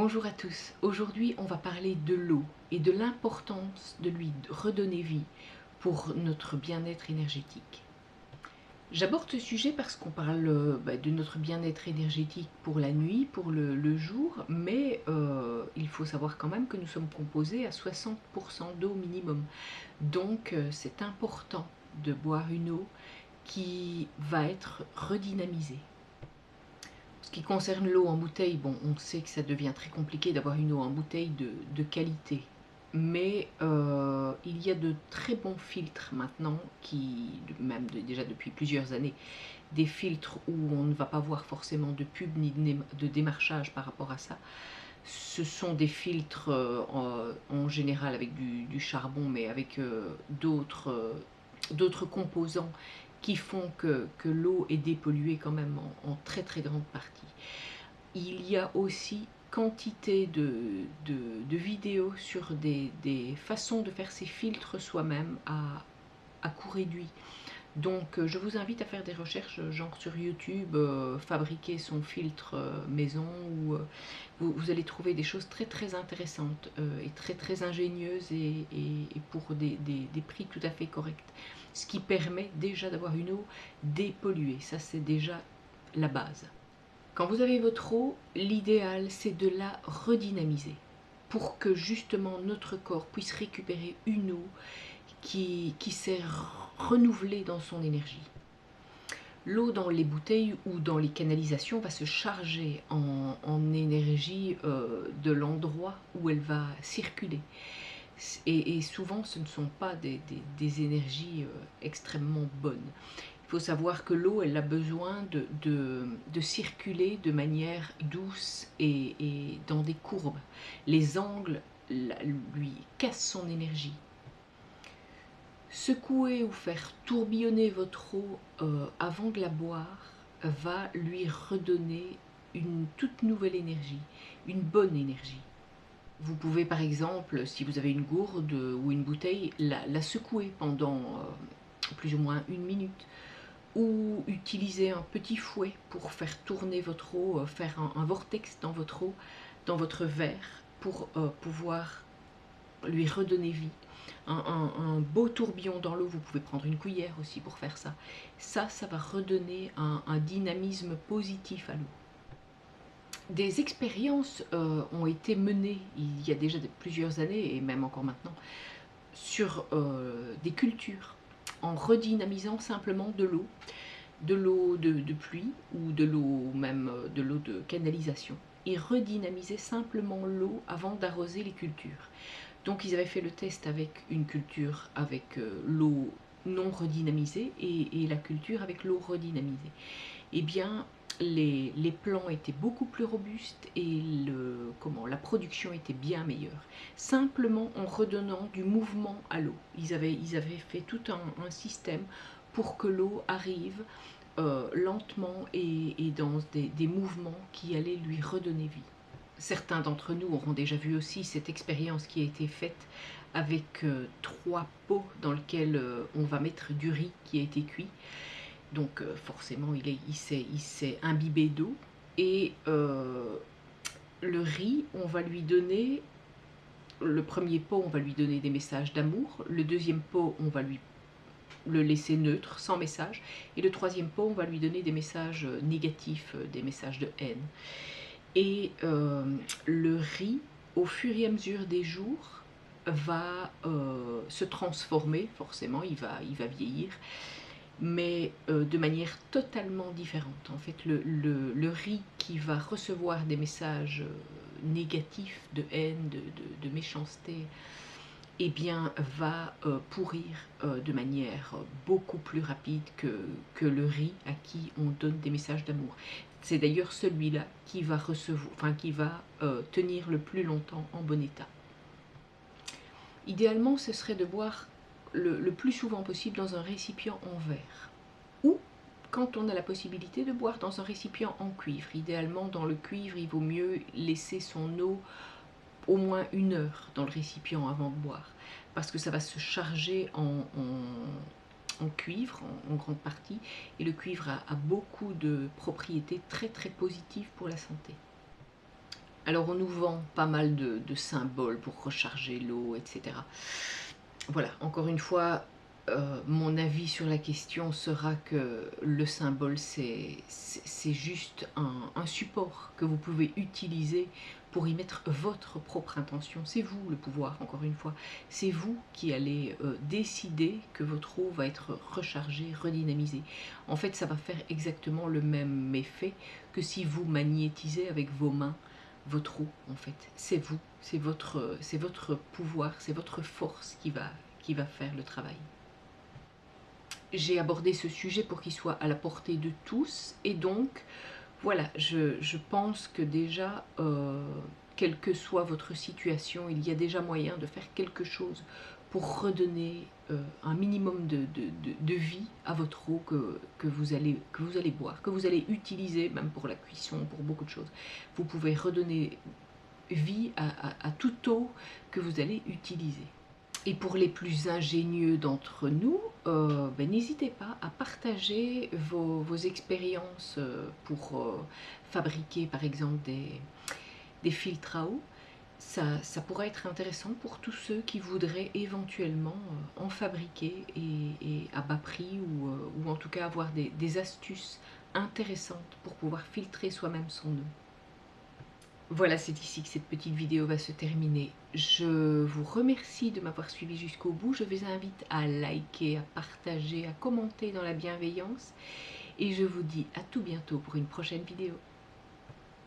Bonjour à tous, aujourd'hui on va parler de l'eau et de l'importance de lui redonner vie pour notre bien-être énergétique. J'aborde ce sujet parce qu'on parle de notre bien-être énergétique pour la nuit, pour le jour, mais il faut savoir quand même que nous sommes composés à 60% d'eau minimum. Donc c'est important de boire une eau qui va être redynamisée. Ce qui concerne l'eau en bouteille, bon, on sait que ça devient très compliqué d'avoir une eau en bouteille de qualité. Mais il y a de très bons filtres maintenant, déjà depuis plusieurs années, des filtres où on ne va pas voir forcément de pub ni de démarchage par rapport à ça. Ce sont des filtres en général avec du charbon, mais avec d'autres composants qui font que l'eau est dépolluée quand même en très très grande partie. Il y a aussi quantité de vidéos sur des façons de faire ces filtres soi-même à coût réduit. Donc je vous invite à faire des recherches genre sur YouTube, fabriquer son filtre maison, ou vous allez trouver des choses très très intéressantes et très très ingénieuses et pour des prix tout à fait corrects. Ce qui permet déjà d'avoir une eau dépolluée, ça c'est déjà la base. Quand vous avez votre eau, l'idéal c'est de la redynamiser pour que justement notre corps puisse récupérer une eau qui s'est renouvelée dans son énergie. L'eau dans les bouteilles ou dans les canalisations va se charger en énergie de l'endroit où elle va circuler. Et souvent, ce ne sont pas des énergies extrêmement bonnes. Il faut savoir que l'eau, elle a besoin de circuler de manière douce et dans des courbes. Les angles lui cassent son énergie. Secouer ou faire tourbillonner votre eau avant de la boire va lui redonner une toute nouvelle énergie, une bonne énergie. Vous pouvez par exemple, si vous avez une gourde ou une bouteille, la secouer pendant plus ou moins une minute, ou utiliser un petit fouet pour faire tourner votre eau, faire un vortex dans votre verre pour pouvoir lui redonner vie. Un beau tourbillon dans l'eau, vous pouvez prendre une cuillère aussi pour faire ça. Ça va redonner un dynamisme positif à l'eau. Des expériences ont été menées il y a déjà plusieurs années, et même encore maintenant, sur des cultures, en redynamisant simplement de l'eau de pluie ou de l'eau même de l'eau de canalisation, et redynamiser simplement l'eau avant d'arroser les cultures. Donc ils avaient fait le test avec une culture avec l'eau non redynamisée et la culture avec l'eau redynamisée. Eh bien, les plants étaient beaucoup plus robustes et la production était bien meilleure. Simplement en redonnant du mouvement à l'eau. Ils avaient fait tout un système pour que l'eau arrive lentement et dans des mouvements qui allaient lui redonner vie. Certains d'entre nous auront déjà vu aussi cette expérience qui a été faite avec 3 pots dans lesquels on va mettre du riz qui a été cuit. Donc forcément il s'est imbibé d'eau, et le riz, on va lui donner, le premier pot on va lui donner des messages d'amour, le deuxième pot on va le laisser neutre, sans message, et le troisième pot on va lui donner des messages négatifs, des messages de haine. Et le riz, au fur et à mesure des jours, va se transformer, forcément il va vieillir, mais de manière totalement différente. En fait, le riz qui va recevoir des messages négatifs, de haine, de méchanceté, eh bien, va pourrir de manière beaucoup plus rapide que le riz à qui on donne des messages d'amour. C'est d'ailleurs celui-là qui va tenir le plus longtemps en bon état. Idéalement, ce serait de boire le plus souvent possible dans un récipient en verre, ou quand on a la possibilité de boire dans un récipient en cuivre. Idéalement, dans le cuivre, il vaut mieux laisser son eau au moins 1 heure dans le récipient avant de boire, parce que ça va se charger en cuivre en grande partie, et le cuivre a beaucoup de propriétés très très positives pour la santé. Alors on nous vend pas mal de symboles pour recharger l'eau, etc. Voilà, encore une fois, mon avis sur la question sera que le symbole, c'est juste un support que vous pouvez utiliser pour y mettre votre propre intention. C'est vous le pouvoir, encore une fois. C'est vous qui allez décider que votre eau va être rechargée, redynamisée. En fait, ça va faire exactement le même effet que si vous magnétisez avec vos mains votre eau, en fait. C'est vous, c'est votre pouvoir, c'est votre force qui va faire le travail. J'ai abordé ce sujet pour qu'il soit à la portée de tous, et donc voilà, je pense que déjà, quelle que soit votre situation, il y a déjà moyen de faire quelque chose pour redonner un minimum de vie à votre eau que vous allez boire, que vous allez utiliser même pour la cuisson, pour beaucoup de choses. Vous pouvez redonner vie à toute eau que vous allez utiliser. Et pour les plus ingénieux d'entre nous, n'hésitez pas à partager vos expériences pour fabriquer par exemple des filtres à eau. Ça pourrait être intéressant pour tous ceux qui voudraient éventuellement en fabriquer et à bas prix ou en tout cas avoir des astuces intéressantes pour pouvoir filtrer soi-même son eau. Voilà, c'est ici que cette petite vidéo va se terminer. Je vous remercie de m'avoir suivi jusqu'au bout. Je vous invite à liker, à partager, à commenter dans la bienveillance. Et je vous dis à tout bientôt pour une prochaine vidéo.